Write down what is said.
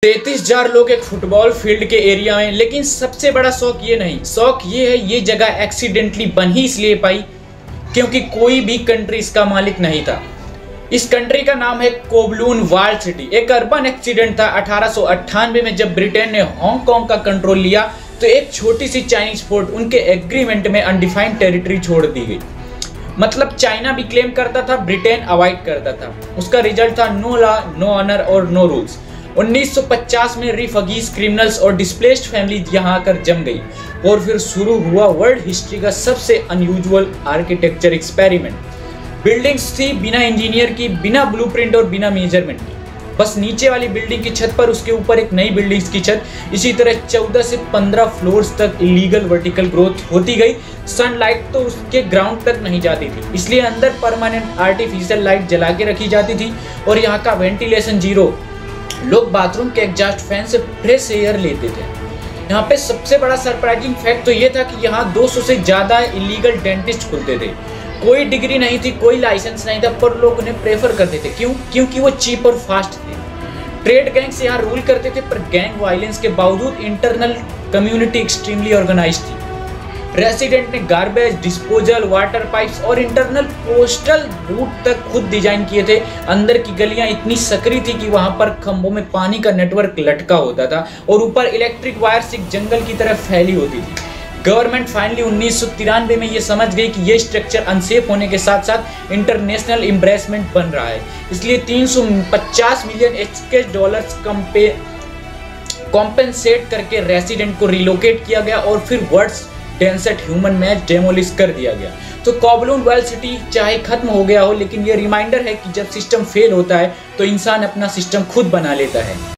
33,000 लोग एक football field के एरिया में, लेकिन सबसे बड़ा शौक ये नहीं, शौक ये है ये जगह एक्सीडेंटली बन ही इसलिए पाई क्योंकि कोई भी कंट्री इसका मालिक नहीं था। इस कंट्री का नाम है कोबलून वॉल्ड सिटी। एक अर्बन एक्सीडेंट था 1898 में जब ब्रिटेन ने हांगकांग का कंट्रोल लिया तो एक छोटी सी चाइनीज फोर्ट उनके एग्रीमेंट में अनडिफाइंड टेरिटरी छोड़ दी गई। मतलब चाइना भी क्लेम करता था, ब्रिटेन अवॉइड करता था। उसका रिजल्ट था नो लॉ, नो ऑनर और नो रूल्स। 1950 में रिफुजीज, क्रिमिनल्स और डिस्प्लेस्ड फैमिली यहाँ आकर जम गई और फिर शुरू हुआ वर्ल्ड हिस्ट्री का सबसे अनयूजुअल आर्किटेक्चर एक्सपेरिमेंट। बिल्डिंग्स थी बिना इंजीनियर की, बिना ब्लूप्रिंट और बिना मेजरमेंट की। बस नीचे वाली बिल्डिंग की छत पर उसके ऊपर एक नई बिल्डिंग्स की छत। इसी तरह 14 से 15 फ्लोर्स तक इलीगल वर्टिकल ग्रोथ होती गई। सनलाइट तो उसके ग्राउंड तक नहीं जाती थी, इसलिए अंदर परमानेंट आर्टिफिशियल लाइट जला के रखी जाती थी और यहाँ का वेंटिलेशन जीरो। लोग बाथरूम के एग्जॉस्ट फैन से फ्रेश एयर लेते थे। यहाँ पे सबसे बड़ा सरप्राइजिंग फैक्ट तो ये था कि यहाँ 200 से ज्यादा इलीगल डेंटिस्ट खुलते थे। कोई डिग्री नहीं थी, कोई लाइसेंस नहीं था, पर लोग उन्हें प्रेफर करते थे। क्यों? क्योंकि वो चीप और फास्ट थे। ट्रेड गैंग्स यहाँ रूल करते थे, पर गैंग वायलेंस के बावजूद इंटरनल कम्युनिटी एक्सट्रीमली ऑर्गेनाइज्ड थी। रेसिडेंट ने गार्बेज डिस्पोजल, वाटर पाइप्स और इंटरनल पोस्टल रूट तक खुद डिजाइन किए थे। अंदर की गलियां इतनी सकरी थी कि वहां पर खंभों में पानी का नेटवर्क लटका होता था और ऊपर इलेक्ट्रिक वायर्स एक जंगल की तरह फैली होती थी। गवर्नमेंट फाइनली 1993 में ये समझ गई कि ये स्ट्रक्चर अनसेफ होने के साथ साथ इंटरनेशनल एम्ब्रेसमेंट बन रहा है, इसलिए 350 मिलियन $HK कॉम्पेंसेट करके रेसिडेंट को रिलोकेट किया गया और फिर वर्ड्स डेंसेट ह्यूमन मैच डेमोलिश कर दिया गया। तो कोबलून वॉल्ड सिटी चाहे खत्म हो गया हो, लेकिन ये रिमाइंडर है कि जब सिस्टम फेल होता है तो इंसान अपना सिस्टम खुद बना लेता है।